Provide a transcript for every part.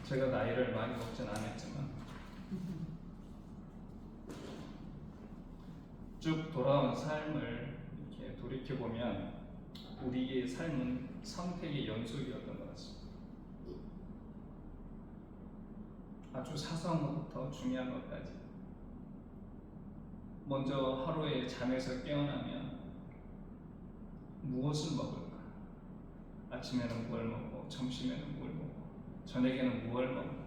제가 나이를 많이 먹진 않았지만 쭉 돌아온 삶을 이렇게 돌이켜 보면 우리의 삶은 선택의 연속이었던 것 같습니다. 아주 사소한 것부터 중요한 것까지. 먼저 하루에 잠에서 깨어나면 무엇을 먹을까? 아침에는 무엇을 먹고, 점심에는 무엇을 먹고, 저녁에는 무엇을 먹을까?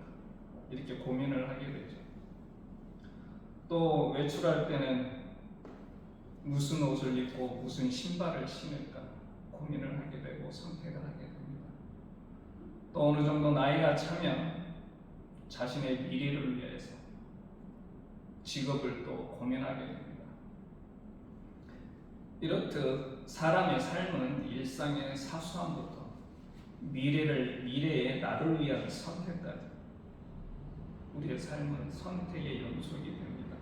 이렇게 고민을 하게 되죠. 또 외출할 때는 무슨 옷을 입고 무슨 신발을 신을까 고민을 하게 되고 선택을 하게 됩니다. 또 어느 정도 나이가 차면 자신의 미래를 위해서 직업을 또 고민하게 됩니다. 이렇듯 사람의 삶은 일상의 사소함부터 미래의 나를 위한 선택까지 우리의 삶은 선택의 연속이 됩니다.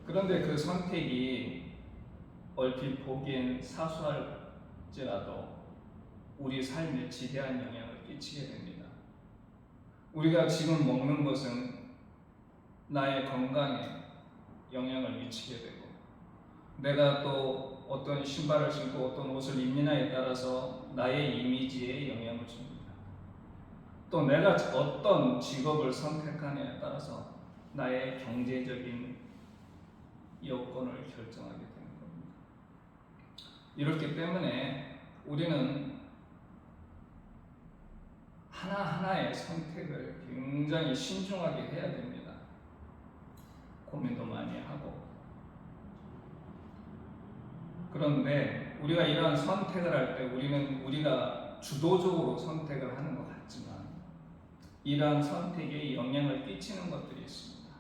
그런데 그 선택이 얼핏 보기엔 사소할지라도 우리 삶에 지대한 영향을 끼치게 됩니다. 우리가 지금 먹는 것은 나의 건강에 영향을 미치게 되고, 내가 또 어떤 신발을 신고 어떤 옷을 입느냐에 따라서 나의 이미지에 영향을 줍니다. 또 내가 어떤 직업을 선택하느냐에 따라서 나의 경제적인 여건을 결정하게 되는 겁니다. 이렇기 때문에 우리는 하나하나의 선택을 굉장히 신중하게 해야 됩니다. 고민도 많이 하고. 그런데 우리가 이러한 선택을 할 때 우리가 주도적으로 선택을 하는 것 같지만 이러한 선택에 영향을 끼치는 것들이 있습니다.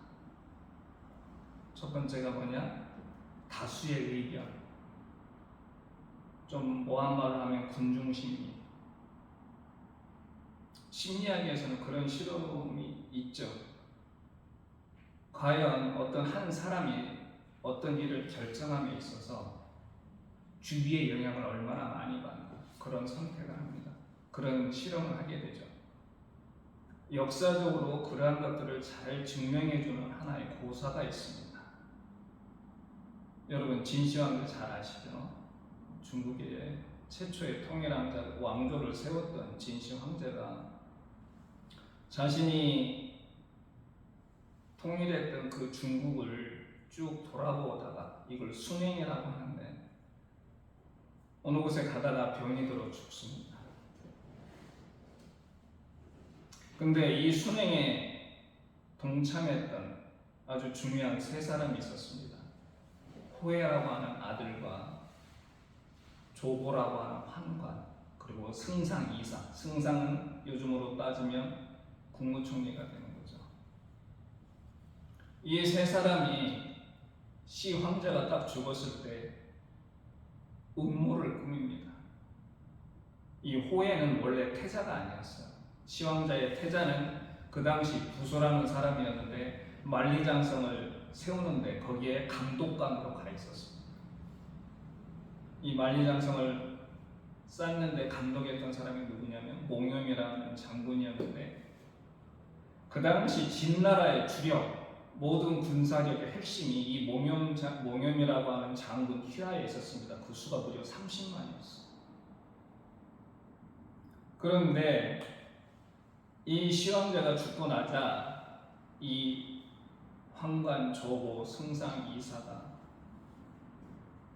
첫 번째가 뭐냐? 다수의 의견. 좀 뭐한 말을 하면 군중심리. 심리학에서는 그런 실험이 있죠. 과연 어떤 한 사람이 어떤 일을 결정함에 있어서 주위의 영향을 얼마나 많이 받나 그런 선택을 합니다. 그런 실험을 하게 되죠. 역사적으로 그러한 것들을 잘 증명해주는 하나의 고사가 있습니다. 여러분 진시황제 잘 아시죠? 중국의 최초의 통일왕자 왕조를 세웠던 진시황제가 자신이 통일했던 그 중국을 쭉 돌아보다가 이걸 순행이라고 하는데 어느 곳에 가다가 병이 들어 죽습니다. 근데 이 순행에 동참했던 아주 중요한 세 사람이 있었습니다. 호해라고 하는 아들과 조보라고 하는 환관, 그리고 승상 이사. 승상은 요즘으로 따지면 국무총리가 되는 거죠. 이 세 사람이 시 황제가 딱 죽었을 때 음모를 꾸밉니다. 이 호해는 원래 태자가 아니었어요. 시 황제의 태자는 그 당시 부소라는 사람이었는데 만리장성을 세우는데 거기에 감독관으로 가 있었습니다. 이 만리장성을 쌓는데 감독했던 사람이 누구냐면 몽염이라는 장군이었는데 그 당시 진나라의 주력 모든 군사력의 핵심이 이 몽염이라고 하는 장군 휘하에 있었습니다. 그 수가 무려 30만이었어요. 그런데 이 시황제가 죽고 나자 이 황관, 조보, 승상, 이사가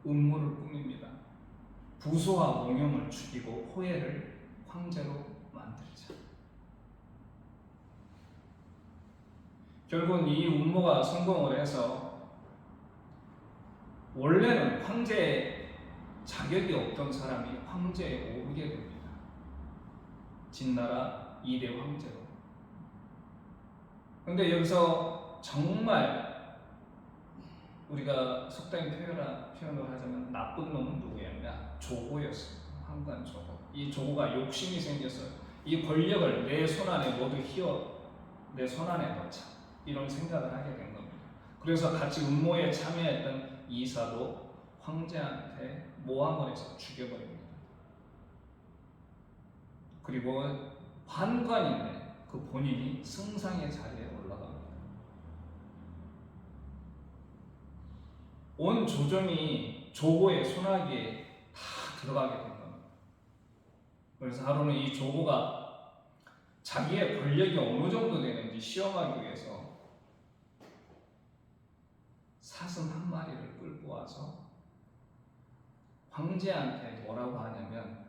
음모를 꾸밉니다. 부소와 몽염을 죽이고 호해를 황제로 만들자. 결국은 이 음모가 성공을 해서 원래는 황제의 자격이 없던 사람이 황제에 오르게 됩니다. 진나라 2대 황제로. 근데 여기서 정말 우리가 속된 표현을 하자면 나쁜 놈은 누구였냐? 조고였습니다. 황관 조고. 이 조고가 욕심이 생겨서 이 권력을 내 손안에 모두 내 손안에 넣자. 이런 생각을 하게 된 겁니다. 그래서 같이 음모에 참여했던 이사도 황제한테 모함을 해서 죽여버립니다. 그리고 환관인데 그 본인이 승상의 자리에 올라갑니다. 온 조정이 조고의 손아귀에 다 들어가게 된 겁니다. 그래서 하루는 이 조고가 자기의 권력이 어느 정도 되는지 시험하기 위해서 사슴 한 마리를 끌고 와서 황제한테 뭐라고 하냐면,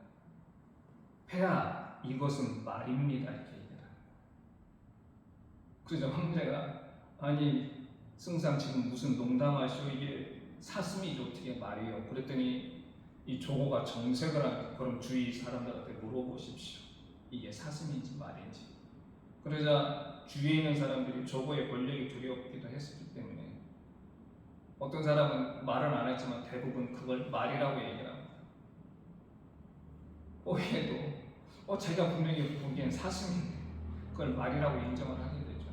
폐하, 이것은 말입니다, 이렇게 얘기를 합니다. 그래서 황제가, 아니 승상 지금 무슨 농담하시오, 이게 사슴이 어떻게 말이요? 그랬더니 이 조고가 정색을 하니까, 그럼 주위 사람들한테 물어보십시오, 이게 사슴인지 말인지. 그러자 주위에 있는 사람들이 조고의 권력이 두렵기도 했었기 때문에 어떤 사람은 말은 안 했지만 대부분 그걸 말이라고 얘기를 합니다. 얘도 자기가 분명히 보기엔 사슴인데 그걸 말이라고 인정을 하게 되죠.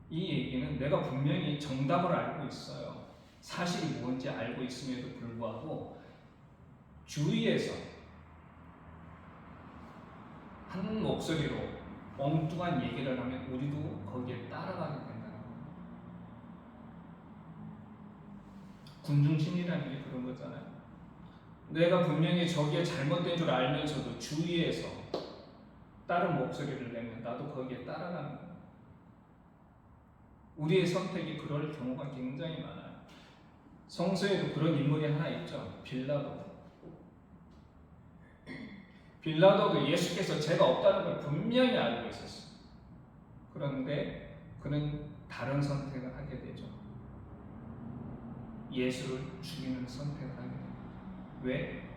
이 얘기는 내가 분명히 정답을 알고 있어요. 사실이 뭔지 알고 있음에도 불구하고 주위에서 한 목소리로 엉뚱한 얘기를 하면 우리도 거기에 따라가게 된다는 겁니다. 군중심리라는 게 그런 거잖아요. 내가 분명히 저기에 잘못된 줄 알면서도 주위에서 다른 목소리를 내면 나도 거기에 따라가는 거예요. 우리의 선택이 그럴 경우가 굉장히 많아요. 성서에도 그런 인물이 하나 있죠. 빌라도. 빌라도도 예수께서 죄가 없다는 걸 분명히 알고 있었어요. 그런데 그는 다른 선택을 하게 되죠. 예수를 죽이는 선택을 하게 됩니다. 왜?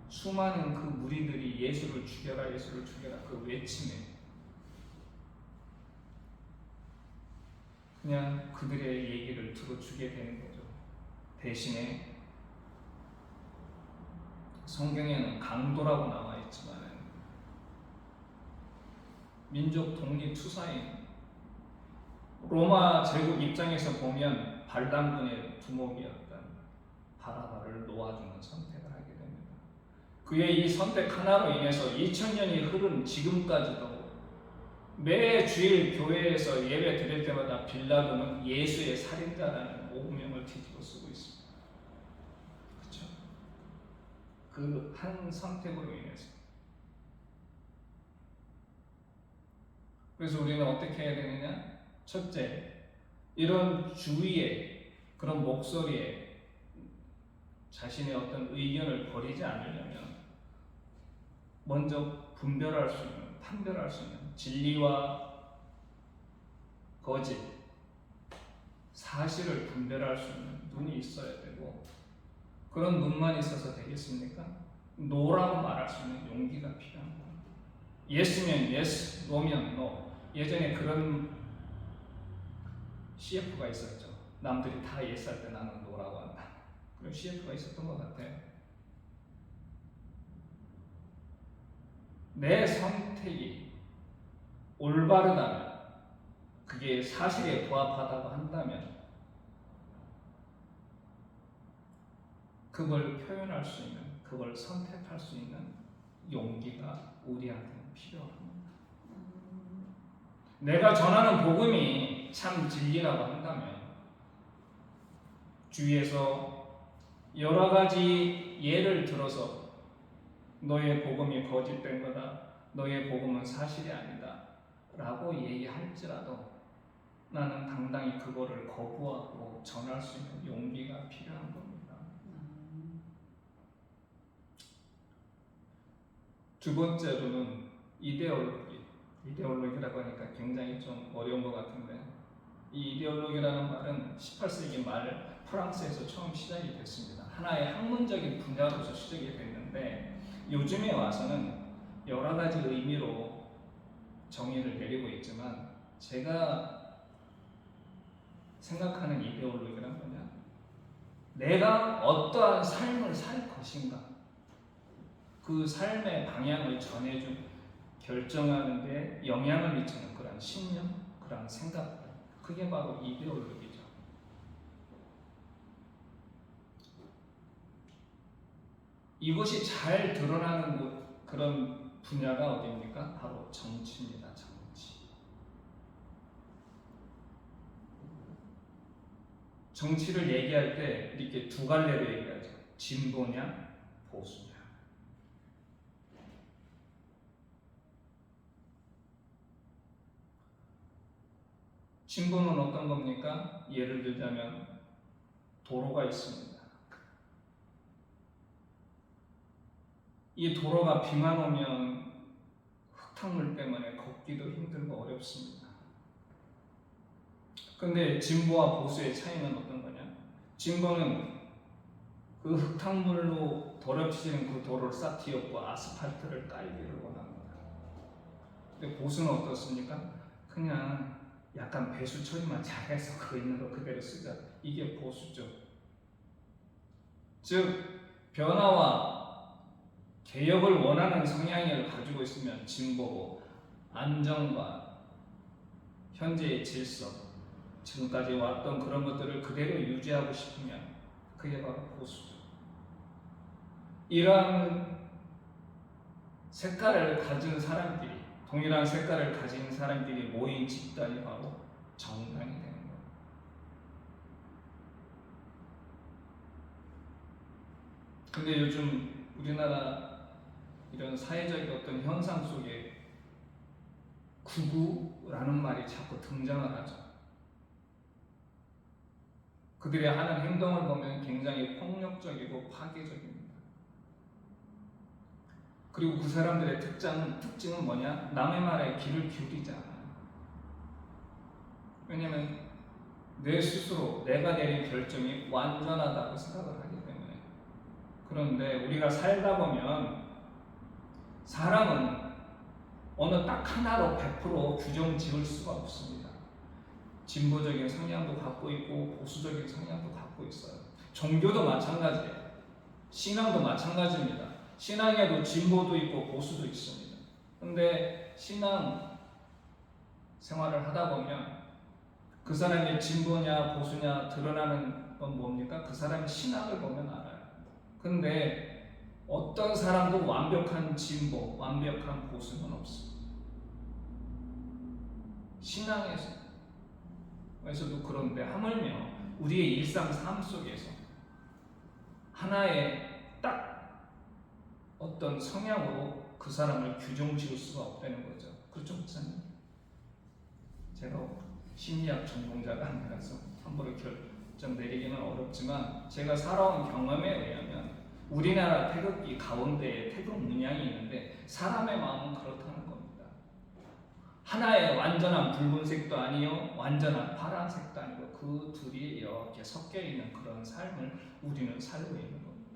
수많은 그 무리들이 예수를 죽여라, 예수를 죽여라 그 외침에 그냥 그들의 얘기를 들어주게 되는 거죠. 대신에 성경에는 강도라고 나와 있지만 민족 독립 투사인 로마 제국 입장에서 보면 반란군의 두목이었던 바라바를 놓아주는 선택을 하게 됩니다. 그의 이 선택 하나로 인해서 2000년이 흐른 지금까지도 매 주일 교회에서 예배 드릴 때마다 빌라도는 예수의 살인자라는 오명을 뒤집어 쓰고 있습니다. 그렇죠? 그 한 선택으로 인해서. 그래서 우리는 어떻게 해야 되느냐? 첫째, 이런 주위에 그런 목소리에 자신의 어떤 의견을 버리지 않으려면 먼저 분별할 수 있는, 판별할 수 있는 진리와 거짓, 사실을 분별할 수 있는 눈이 있어야 되고, 그런 눈만 있어서 되겠습니까? 노라고 말할 수 있는 용기가 필요한 겁니다. 예스면 예스, 노면 노. 예전에 그런 CF가 있었죠. 남들이 다 예스 할 때 나는 노라고 한다. 그런 CF가 있었던 것 같아요. 내 선택이 올바르다면, 그게 사실에 부합하다고 한다면 그걸 표현할 수 있는, 그걸 선택할 수 있는 용기가 우리한테는 필요합니다. 내가 전하는 복음이 참 진리라고 한다면 주위에서 여러 가지 예를 들어서 너의 복음이 거짓된 거다, 너의 복음은 사실이 아니다 라고 얘기할지라도 나는 당당히 그거를 거부하고 전할 수 있는 용기가 필요한 겁니다. 두 번째로는 이데올로기라고 하니까 굉장히 좀 어려운 것 같은데, 이 이데올로기라는 말은 18세기 말 프랑스에서 처음 시작이 됐습니다. 하나의 학문적인 분야로서 시작이 됐는데 요즘에 와서는 여러 가지 의미로 정의를 내리고 있지만, 제가 생각하는 이데올로기란 뭐냐? 내가 어떠한 삶을 살 것인가, 그 삶의 방향을 전해준, 결정하는 데 영향을 미치는 그런 신념, 그런 생각, 그게 바로 이데올로기죠. 이것이 잘 드러나는 그런 분야가 어디입니까? 바로 정치입니다. 정치. 정치를 얘기할 때 이렇게 두 갈래로 얘기하죠. 진보냐, 보수냐. 진보는 어떤 겁니까? 예를 들자면 도로가 있습니다. 이 도로가 비만 오면 흙탕물 때문에 걷기도 힘들고 어렵습니다. 근데 진보와 보수의 차이는 어떤 거냐? 진보는 그 흙탕물로 더럽혀지는 그 도로를 싹 뒤엎고 아스팔트를 깔기를 원합니다. 근데 보수는 어떻습니까? 그냥 약간 배수 처리만 잘해서 그 있는 거 그대로 쓰자. 이게 보수죠. 즉 변화와 개혁을 원하는 성향을 가지고 있으면 진보고, 안정과 현재의 질서, 지금까지 왔던 그런 것들을 그대로 유지하고 싶으면 그게 바로 보수죠. 이러한 색깔을 가진 사람들이, 동일한 색깔을 가진 사람들이 모인 집단이 바로 정당이 되는 거예요. 근데 요즘 우리나라 이런 사회적 어떤 현상 속에 극우라는 말이 자꾸 등장을 하죠. 그들이 하는 행동을 보면 굉장히 폭력적이고 파괴적입니다. 그리고 그 사람들의 특징은 뭐냐? 남의 말에 귀를 기울이지 않아요. 왜냐하면 내 스스로 내가 내린 결정이 완전하다고 생각을 하기 때문에. 그런데 우리가 살다 보면 사람은 어느 딱 하나로 100% 규정 지을 수가 없습니다. 진보적인 성향도 갖고 있고 보수적인 성향도 갖고 있어요. 종교도 마찬가지예요. 신앙도 마찬가지입니다. 신앙에도 진보도 있고 보수도 있습니다. 근데 신앙 생활을 하다 보면 그 사람이 진보냐 보수냐 드러나는 건 뭡니까? 그 사람이 신앙을 보면 알아요. 근데 어떤 사람도 완벽한 진보, 완벽한 보수는 없습니다. 신앙에서도 그런데 하물며 우리의 일상 삶 속에서 하나의 딱 어떤 성향으로 그 사람을 규정 지을 수가 없다는 거죠. 그렇죠, 목사님? 제가 심리학 전공자가 아니라서 함부로 결정 내리기는 어렵지만 제가 살아온 경험에 의하면 우리나라 태극기 가운데에 태극 문양이 있는데 사람의 마음은 그렇다는 겁니다. 하나의 완전한 붉은색도 아니요 완전한 파란색도 아니고 그 둘이 이렇게 섞여 있는 그런 삶을 우리는 살고 있는 겁니다.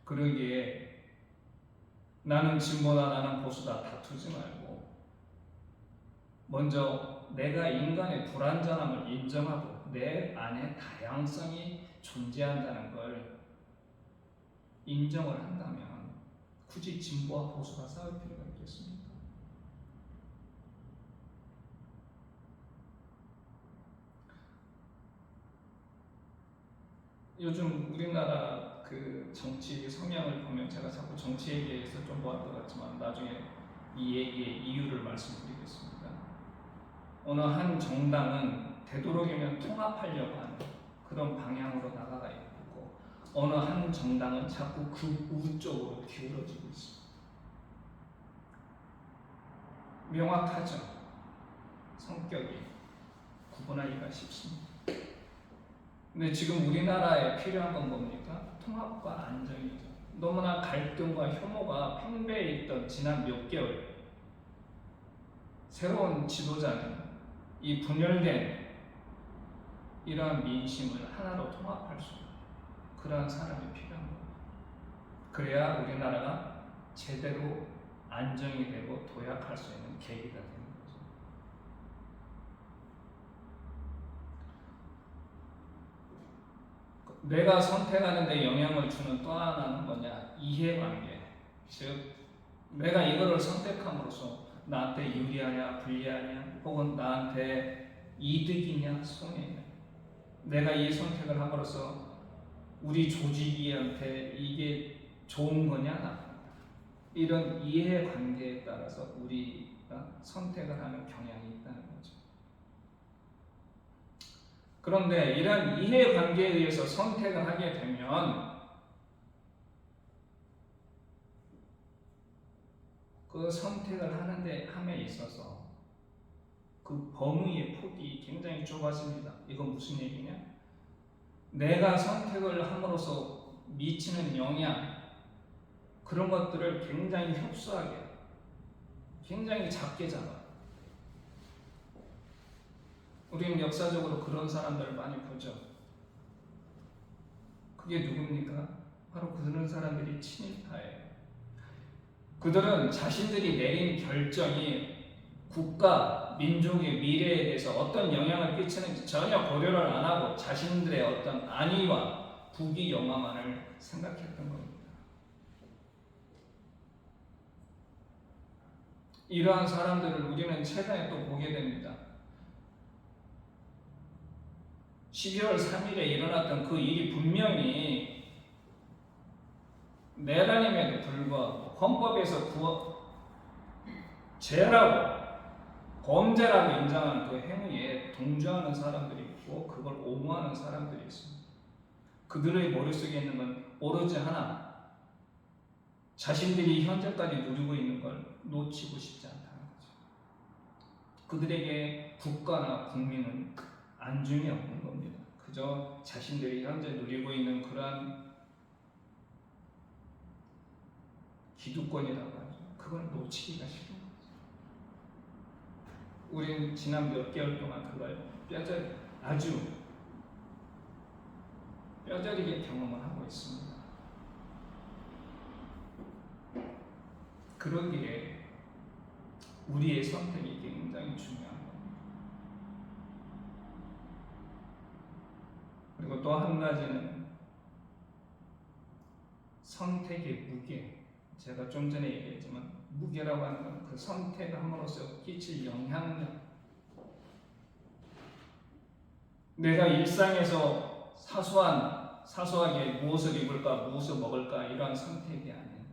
그러기에 나는 진보다 나는 보수다 다투지 말고 먼저 내가 인간의 불완전함을 인정하고 내 안에 다양성이 존재한다는 걸 인정을 한다면 굳이 진보와 보수가 싸울 필요가 있겠습니까? 요즘 우리나라 그 정치 성향을 보면 제가 자꾸 정치 얘기에서 좀 뭐할 것 같지만 나중에 이 얘기의 이유를 말씀드리겠습니다. 어느 한 정당은 되도록이면 통합하려고 하는 그런 방향으로 나가가 있고 어느 한 정당은 자꾸 극우 쪽으로 기울어지고 있습니다. 명확하죠. 성격이 구분하기가 쉽습니다. 근데 지금 우리나라에 필요한 건 뭡니까? 통합과 안정이죠. 너무나 갈등과 혐오가 팽배해 있던 지난 몇 개월 새로운 지도자는 이 분열된 이러한 민심을 하나로 통합할 수 있는 그러한 사람이 필요한 겁니다. 그래야 우리나라가 제대로 안정이 되고 도약할 수 있는 계기가 되는 거죠. 내가 선택하는 데 영향을 주는 또 하나는 뭐냐? 이해관계. 즉 내가 이거를 선택함으로써 나한테 유리하냐 불리하냐 혹은 나한테 이득이냐 손해냐 내가 이 선택을 함으로써 우리 조직이한테 이게 좋은 거냐 나쁘냐, 이런 이해관계에 따라서 우리가 선택을 하는 경향이 있다는 거죠. 그런데 이런 이해관계에 의해서 선택을 하게 되면 그 선택을 함에 있어서 그 범위의 폭이 굉장히 좁아집니다. 이건 무슨 얘기냐? 내가 선택을 함으로써 미치는 영향, 그런 것들을 굉장히 협소하게, 굉장히 작게 잡아요. 우리는 역사적으로 그런 사람들을 많이 보죠. 그게 누굽니까? 바로 그런 사람들이 친일파예요. 그들은 자신들이 내린 결정이 국가, 민족의 미래에 대해서 어떤 영향을 끼치는지 전혀 고려를 안 하고 자신들의 어떤 안위와 부귀 영화만을 생각했던 겁니다. 이러한 사람들을 우리는 최근에 또 보게 됩니다. 12월 3일에 일어났던 그 일이 분명히 내란임에도 불구하고 헌법에서 죄라고, 범죄라고 인정하는 그 행위에 동조하는 사람들이 있고 그걸 옹호하는 사람들이 있습니다. 그들의 머릿속에 있는 건 오로지 하나, 자신들이 현재까지 누리고 있는 걸 놓치고 싶지 않다는 거죠. 그들에게 국가나 국민은 안중이 없는 겁니다. 그저 자신들이 현재 누리고 있는 그러한 기득권이라고 하죠. 그걸 놓치기가 싫은 거죠. 우리는 지난 몇 개월 동안 그걸 아주 뼈저리게 경험을 하고 있습니다. 그러기에 우리의 선택이 굉장히 중요한 겁니다. 그리고 또 한 가지는 선택의 무게. 제가 좀 전에 얘기했지만 무게라고 하는 건 그 선택함으로써 끼칠 영향력. 내가 일상에서 사소하게 무엇을 입을까, 무엇을 먹을까, 이러한 선택이 아니에요.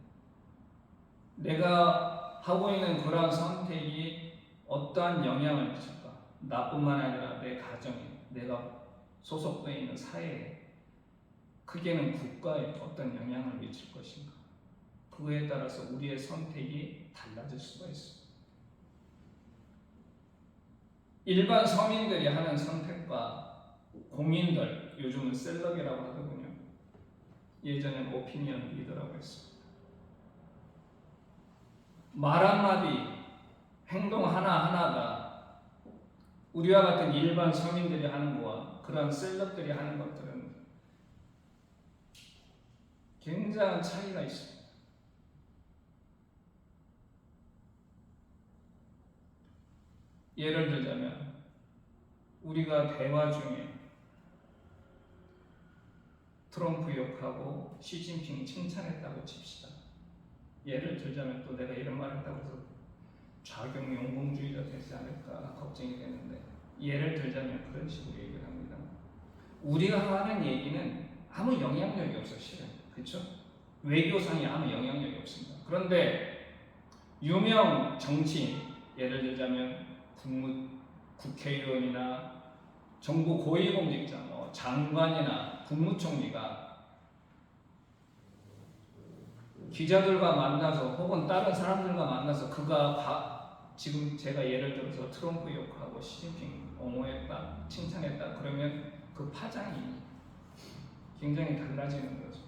내가 하고 있는 그러한 선택이 어떠한 영향을 미칠까? 나뿐만 아니라 내 가정에, 내가 소속되어 있는 사회에, 크게는 국가에 어떤 영향을 미칠 것인가? 그거에 따라서 우리의 선택이 달라질 수가 있습니다. 일반 서민들이 하는 선택과 공인들, 요즘은 셀럽이라고 하더군요. 예전엔 오피니언 리더라고 했습니다. 말 한마디, 행동 하나하나가 우리와 같은 일반 서민들이 하는 것과 그런 셀럽들이 하는 것들은 굉장한 차이가 있습니다. 예를 들자면 우리가 대화 중에 트럼프 욕하고 시진핑 칭찬했다고 칩시다. 예를 들자면 또 내가 이런 말 했다고 해서 좌경 용공주의자 되지 않을까 걱정이 되는데, 예를 들자면 그런 식으로 얘기를 합니다. 우리가 하는 얘기는 아무 영향력이 없어, 실은. 그렇죠? 외교상이 아무 영향력이 없습니다. 그런데 유명 정치인, 예를 들자면 국회의원이나 정부 고위공직자, 장관이나 국무총리가 기자들과 만나서 혹은 다른 사람들과 만나서 그가 지금 제가 예를 들어서 트럼프 욕하고 시진핑 옹호했다, 칭찬했다, 그러면 그 파장이 굉장히 달라지는 거죠.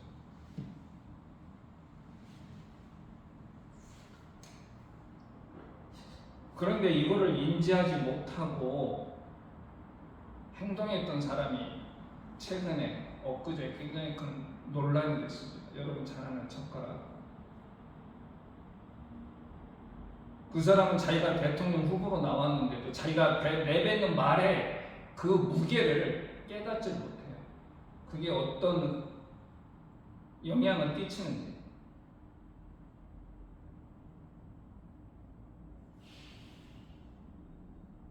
그런데 이거를 인지하지 못하고 행동했던 사람이 최근에 엊그제 굉장히 큰 논란이 됐습니다. 여러분 잘 아는 젓가락. 그 사람은 자기가 대통령 후보로 나왔는데도 자기가 내뱉는 말에 그 무게를 깨닫지 못해요. 그게 어떤 영향을 끼치는지.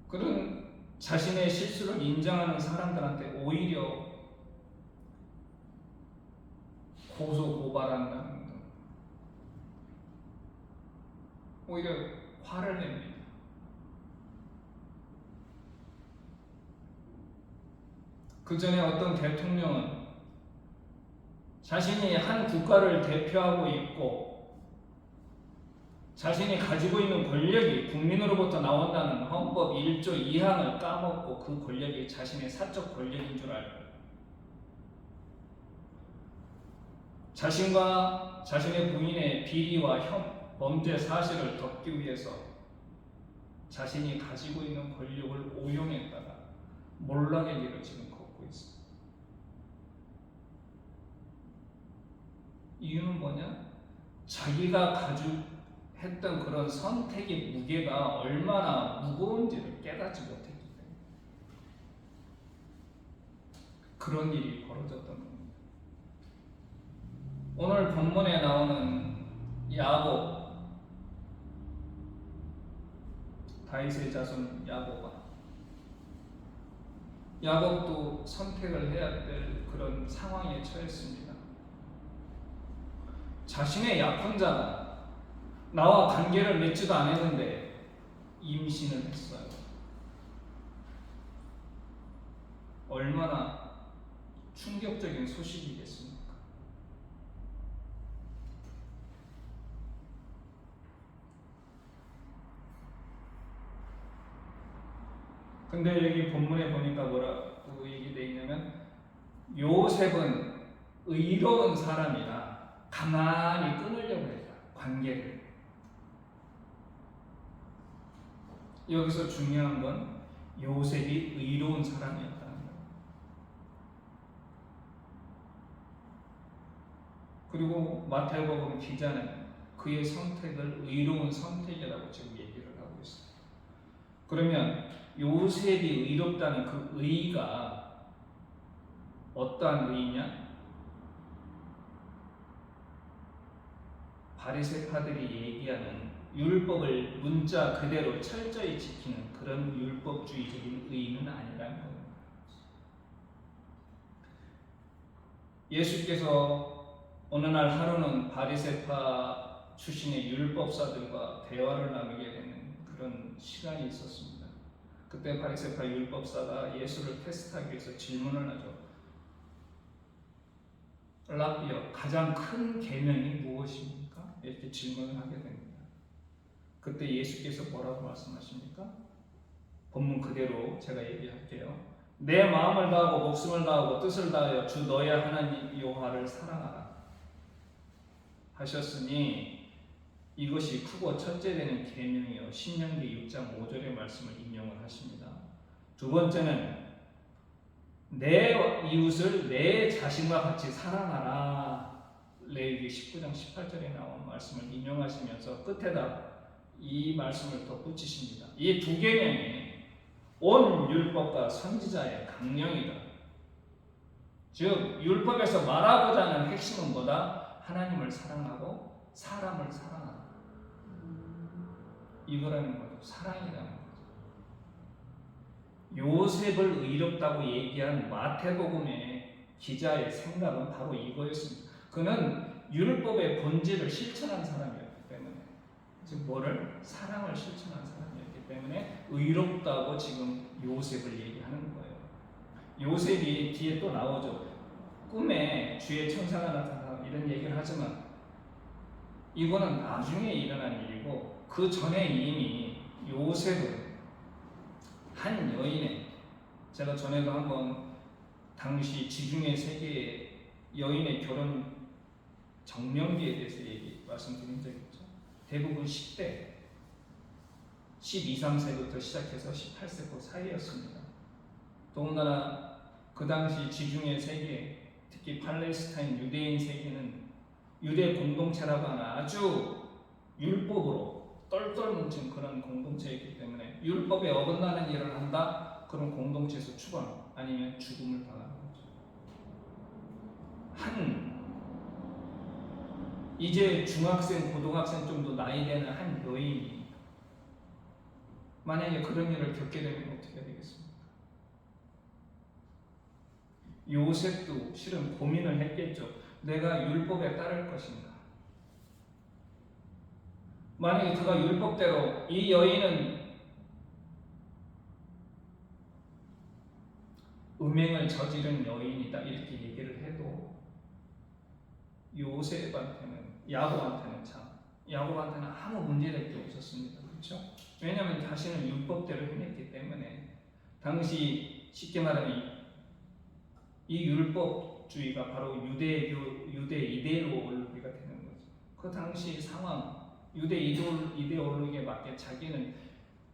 그런 자신의 실수를 인정하는 사람들한테 오히려 고소 고발한다는 등 오히려 화를 냅니다. 그 전에 어떤 대통령은 자신이 한 국가를 대표하고 있고 자신이 가지고 있는 권력이 국민으로부터 나온다는 헌법 1조 2항을 까먹고 그 권력이 자신의 사적 권력인 줄 알고 자신과 자신의 부인의 비리와 범죄 사실을 덮기 위해서 자신이 가지고 있는 권력을 오용했다가 몰락의 길을 지금 걷고 있습니다. 이유는 뭐냐? 자기가 했던 그런 선택의 무게가 얼마나 무거운지를 깨닫지 못했기 때문에 그런 일이 벌어졌던 겁니다. 오늘 본문에 나오는 야곱, 다윗의 자손 야곱도 선택을 해야 될 그런 상황에 처했습니다. 자신의 약혼자가 나와 관계를 맺지도 않았는데 임신을 했어요. 얼마나 충격적인 소식이겠습니까? 근데 여기 본문에 보니까 뭐라고 얘기되어 있냐면 요셉은 의로운 사람이라 가만히 끊으려고 했다. 관계를. 여기서 중요한 건 요셉이 의로운 사람이었다는 거예요. 그리고 마태복음 기자는 그의 선택을 의로운 선택이라고 지금 얘기를 하고 있어요. 그러면 요셉이 의롭다는 그 의가 어떠한 의냐? 바리새파들이 얘기하는 율법을 문자 그대로 철저히 지키는 그런 율법주의적인 의는 아니라는 거예요. 예수께서 어느 날 하루는 바리새파 출신의 율법사들과 대화를 나누게 되는 그런 시간이 있었습니다. 그때 바리새파 율법사가 예수를 테스트하기 위해서 질문을 하죠. 랍비여, 가장 큰 계명이 무엇입니까? 이렇게 질문을 하게 됩니다. 그때 예수께서 뭐라고 말씀하십니까? 본문 그대로 제가 얘기할게요. 내 마음을 다하고 목숨을 다하고 뜻을 다하여 주 너의 하나님 여호와를 사랑하라 하셨으니 이것이 크고 첫째 되는 계명이요 신명기 6장 5절의 말씀을 인용을 하십니다. 두 번째는 내 이웃을 내 자신과 같이 사랑하라 레위기 19장 18절에 나온 말씀을 인용하시면서 끝에다 이 말씀을 덧붙이십니다. 이 두 계명이 온 율법과 선지자의 강령이다. 즉 율법에서 말하고자 하는 핵심은 뭐다? 하나님을 사랑하고 사람을 사랑하라. 이거라는 거죠. 사랑이라는 거죠. 요셉을 의롭다고 얘기한 마태복음의 기자의 생각은 바로 이거였습니다. 그는 율법의 본질을 실천한 사람이었기 때문에, 즉 뭐를? 사랑을 실천한 사람이었기 때문에 의롭다고 지금 요셉을 얘기하는 거예요. 요셉이 뒤에 또 나오죠. 꿈에 주의 천사가 나타나 이런 얘기를 하지만 이거는 나중에 일어난 일이고 그 전에 이미 요셉은 한 여인의, 제가 전에도 한번 당시 지중해 세계의 여인의 결혼 정명기에 대해서 말씀드린 적이 있죠. 대부분 10대, 12, 13세부터 시작해서 18세 그 사이였습니다. 더군다나 그 당시 지중해 세계, 특히 팔레스타인 유대인 세계는 유대 공동체라고 하는 아주 율법으로 똘똘 뭉친 그런 공동체이기 때문에 율법에 어긋나는 일을 한다? 그런 공동체에서 추방 아니면 죽음을 당하는 거죠. 이제 중학생, 고등학생 정도 나이 되는 한 여인이 만약에 그런 일을 겪게 되면 어떻게 되겠습니까? 요셉도 실은 고민을 했겠죠. 내가 율법에 따를 것인가? 만약에 그가 율법대로 이 여인은 음행을 저지른 여인이다 이렇게 얘기를 해도 야곱한테는 아무 문제될 게 없었습니다. 그렇죠? 왜냐하면 자신은 율법대로 행했기 때문에 당시 쉽게 말하면 이 율법주의가 바로 유대 이데올로기가 되는 거죠. 그 당시 상황, 유대 이데올로기에 맞게 자기는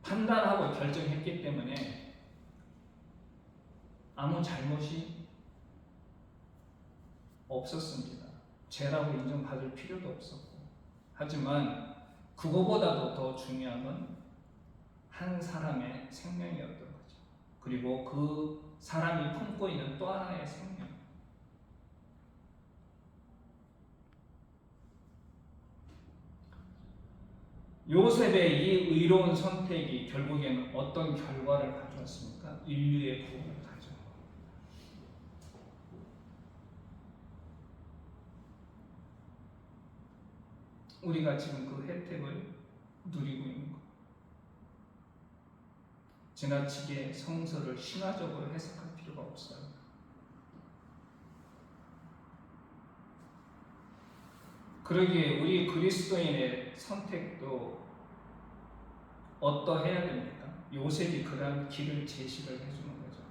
판단하고 결정했기 때문에 아무 잘못이 없었습니다. 죄라고 인정받을 필요도 없었고. 하지만 그거보다도 더 중요한 건 한 사람의 생명이었던 거죠. 그리고 그 사람이 품고 있는 또 하나의 생명. 요셉의 이 의로운 선택이 결국에는 어떤 결과를 가져왔습니까? 인류의 구원을 가져온 겁니다. 우리가 지금 그 혜택을 누리고 있는 것. 지나치게 성서를 신화적으로 해석할 필요가 없어요. 그러기에 우리 그리스도인의 선택도 어떠해야 됩니까? 요셉이 그런 길을 제시를 해주는 거죠.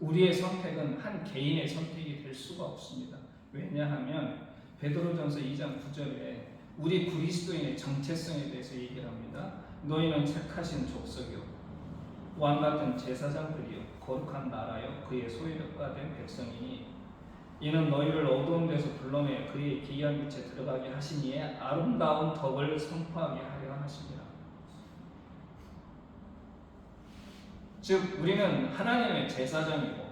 우리의 선택은 한 개인의 선택이 될 수가 없습니다. 왜냐하면 베드로전서 2장 9절에 우리 그리스도인의 정체성에 대해서 얘기를 합니다. 너희는 택하신 족속이요 왕같은 제사장들이요 거룩한 나라요 그의 소유가 된 백성이니 이는 너희를 어두운 데서 불러내 그의 기이한 빛에 들어가게 하시니에 아름다운 덕을 선포하게 하려 하십니다. 즉 우리는 하나님의 제사장이고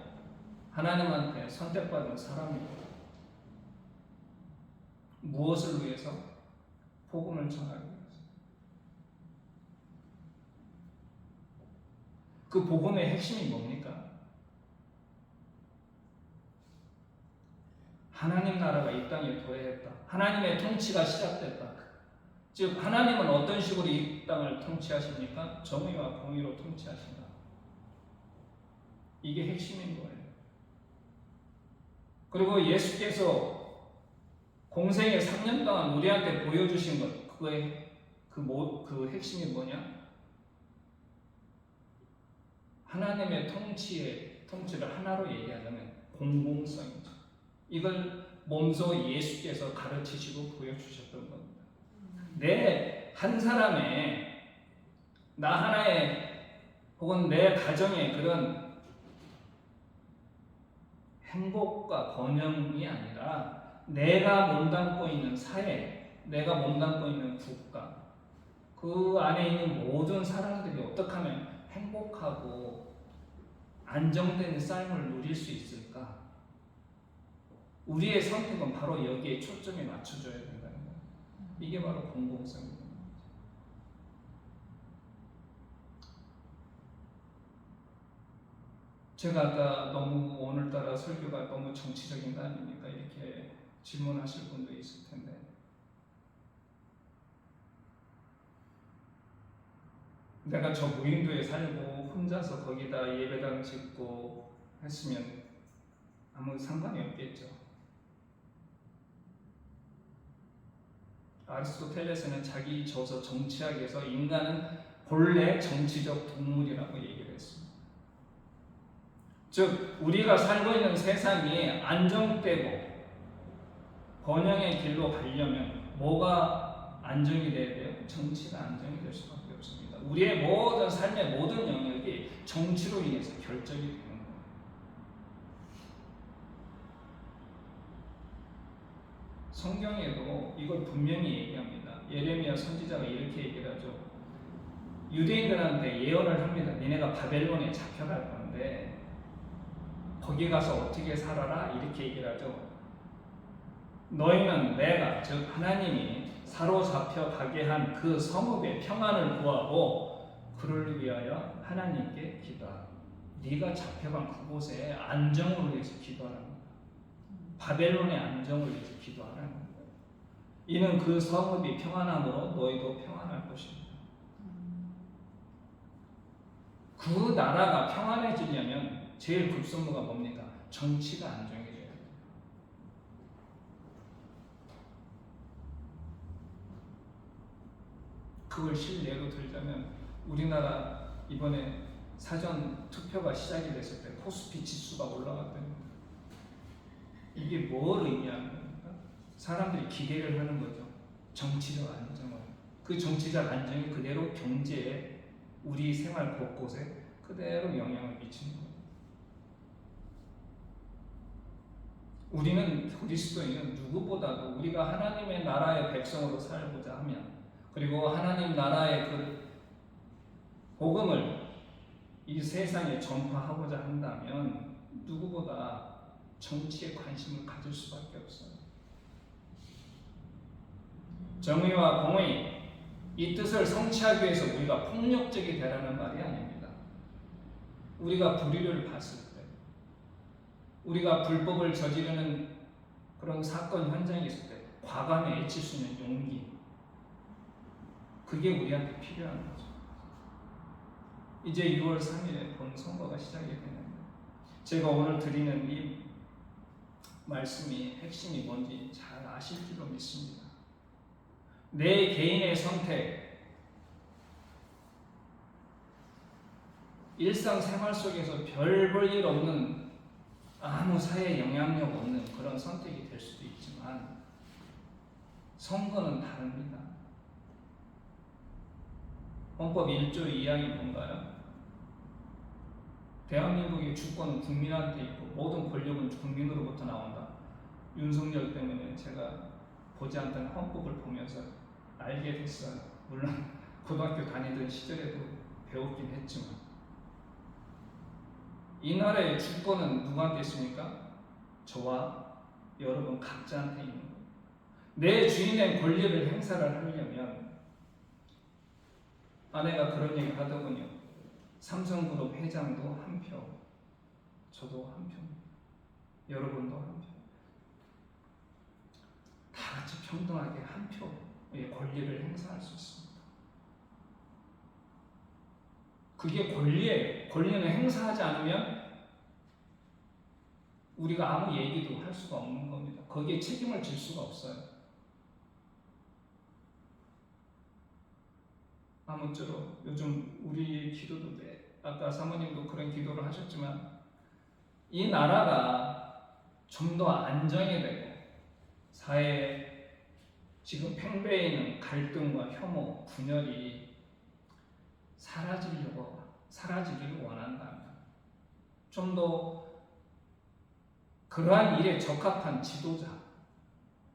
하나님한테 선택받은 사람이고 무엇을 위해서? 복음을 전하기 위해서. 그 복음의 핵심이 뭡니까? 하나님 나라가 이 땅에 도래했다. 하나님의 통치가 시작됐다. 즉 하나님은 어떤 식으로 이 땅을 통치하십니까? 정의와 공의로 통치하신다. 이게 핵심인 거예요. 그리고 예수께서 공생의 3년 동안 우리한테 보여주신 것, 그 핵심이 뭐냐? 하나님의 통치를 하나로 얘기하자면 공공성이죠. 이걸 몸소 예수께서 가르치시고 보여주셨던 겁니다. 내 한 사람의, 나 하나의, 혹은 내 가정의 그런 행복과 번영이 아니라 내가 몸담고 있는 사회, 내가 몸담고 있는 국가, 그 안에 있는 모든 사람들이 어떻게 하면 행복하고 안정된 삶을 누릴 수 있을까? 우리의 선택은 바로 여기에 초점이 맞춰져야 된다는 거예요. 이게 바로 공공성입니다. 제가 아까 너무 오늘따라 설교가 너무 정치적인 거 아닙니까? 이렇게 질문하실 분도 있을 텐데 내가 저 무인도에 살고 혼자서 거기다 예배당 짓고 했으면 아무 상관이 없겠죠. 아리스토텔레스는 자기 저서 정치학에서 인간은 본래 정치적 동물이라고 얘기를 했습니다. 즉 우리가 살고 있는 세상이 안정되고 번영의 길로 가려면 뭐가 안정이 돼야 돼요? 정치가 안정이 될 수밖에 없습니다. 우리의 모든 삶의 모든 영역이 정치로 인해서 결정이 되는 거예요. 성경에도 이걸 분명히 얘기합니다. 예레미야 선지자가 이렇게 얘기를 하죠. 유대인들한테 예언을 합니다. 니네가 바벨론에 잡혀갈 건데 거기 가서 어떻게 살아라? 이렇게 얘기를 하죠. 너희는 내가, 즉 하나님이 사로잡혀 가게 한 그 성읍의 평안을 구하고 그를 위하여 하나님께 기도하라. 네가 잡혀간 그곳에 안정을 위해서 기도하라는 거야. 바벨론의 안정을 위해서 기도하라는 거야. 이는 그 성읍이 평안함으로 너희도 평안할 것입니다. 그 나라가 평안해지려면 제일 급선무가 뭡니까? 정치가 안정해져야 돼요. 그걸 실례로 들자면 우리나라 이번에 사전 투표가 시작이 됐을 때 코스피 지수가 올라갔다는 이게 뭘 의미하는 겁니까? 사람들이 기대를 하는 거죠. 정치적 안정을. 그 정치적 안정이 그대로 경제에 우리 생활 곳곳에 그대로 영향을 미치는 거예요. 우리는 그리스도인은 누구보다도 우리가 하나님의 나라의 백성으로 살고자 하면 그리고 하나님 나라의 그 복음을 이 세상에 전파하고자 한다면 누구보다 정치에 관심을 가질 수밖에 없어요. 정의와 공의 이 뜻을 성취하기 위해서 우리가 폭력적이 되라는 말이 아닙니다. 우리가 불의를 봤을 때 우리가 불법을 저지르는 그런 사건 현장에 있을 때 과감히 외칠 수 있는 용기 그게 우리한테 필요한 거죠. 이제 6월 3일에 본 선거가 시작이 되는데 제가 오늘 드리는 이 말씀이 핵심이 뭔지 잘 아실 줄로 믿습니다. 내 개인의 선택, 일상생활 속에서 별 볼 일 없는 아무 사회에 영향력 없는 그런 선택이 될 수도 있지만 선거는 다릅니다. 헌법 1조 2항이 뭔가요? 대한민국의 주권은 국민한테 있고 모든 권력은 국민으로부터 나온다. 윤석열 때문에 제가 보지 않던 헌법을 보면서 알게 됐어요. 물론 고등학교 다니던 시절에도 배웠긴 했지만 이 나라의 주권은 누구한테 있습니까? 저와 여러분 각자한테 있는 거예요. 내 주인의 권리를 행사를 하려면 아내가 그런 얘기 하더군요. 삼성그룹 회장도 한 표, 저도 한 표, 여러분도 한 표. 다 같이 평등하게 한 표의 권리를 행사할 수 있습니다. 그게 권리예요. 권리는 행사하지 않으면 우리가 아무 얘기도 할 수가 없는 겁니다. 거기에 책임을 질 수가 없어요. 아무쪼록 요즘 우리 기도도 아까 사모님도 그런 기도를 하셨지만 이 나라가 좀 더 안정이 되고 사회에 지금 팽배해 있는 갈등과 혐오, 분열이 사라지기를 원한다면 좀 더 그러한 일에 적합한 지도자,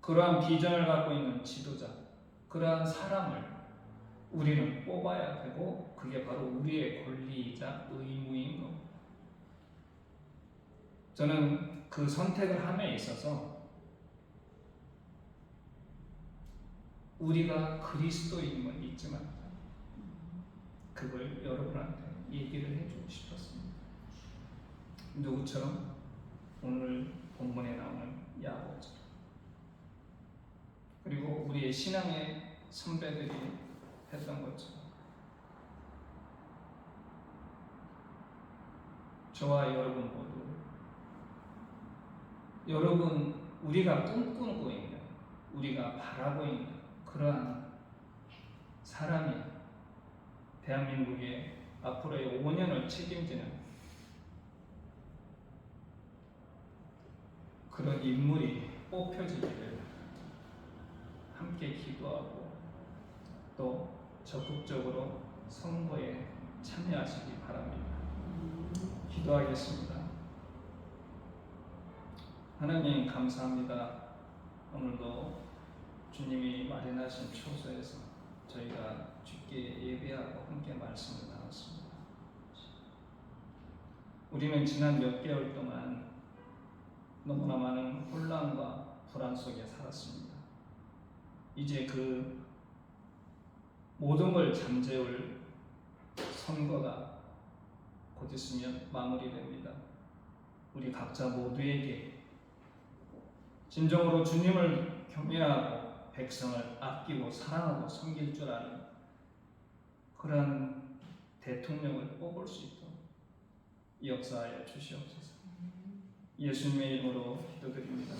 그러한 비전을 갖고 있는 지도자, 그러한 사람을 우리는 뽑아야 되고 그게 바로 우리의 권리이자 의무인 겁니다. 저는 그 선택을 함에 있어서 우리가 그리스도인임을 믿지 말자. 그걸 여러분한테 얘기를 해주고 싶었습니다. 누구처럼? 오늘 본문에 나오는 야고보처럼. 그리고 우리의 신앙의 선배들이 했던 것처럼 저와 여러분 모두 우리가 꿈꾸고 있는 우리가 바라고 있는 그러한 사람이 대한민국의 앞으로의 5년을 책임지는 그런 인물이 뽑혀지기를 함께 기도하고 또 적극적으로 선거에 참여하시기 바랍니다. 기도하겠습니다. 하나님 감사합니다. 오늘도 주님이 마련하신 초소에서 저희가 주께 예배하고 함께 말씀을 나눴습니다. 우리는 지난 몇 개월 동안 너무나 많은 혼란과 불안 속에 살았습니다. 이제 그 모든 걸 잠재울 선거가 곧 있으면 마무리됩니다. 우리 각자 모두에게 진정으로 주님을 경외하고 백성을 아끼고 사랑하고 섬길 줄 아는 그런 대통령을 뽑을 수 있도록 역사하여 주시옵소서. 예수님의 이름으로 기도드립니다.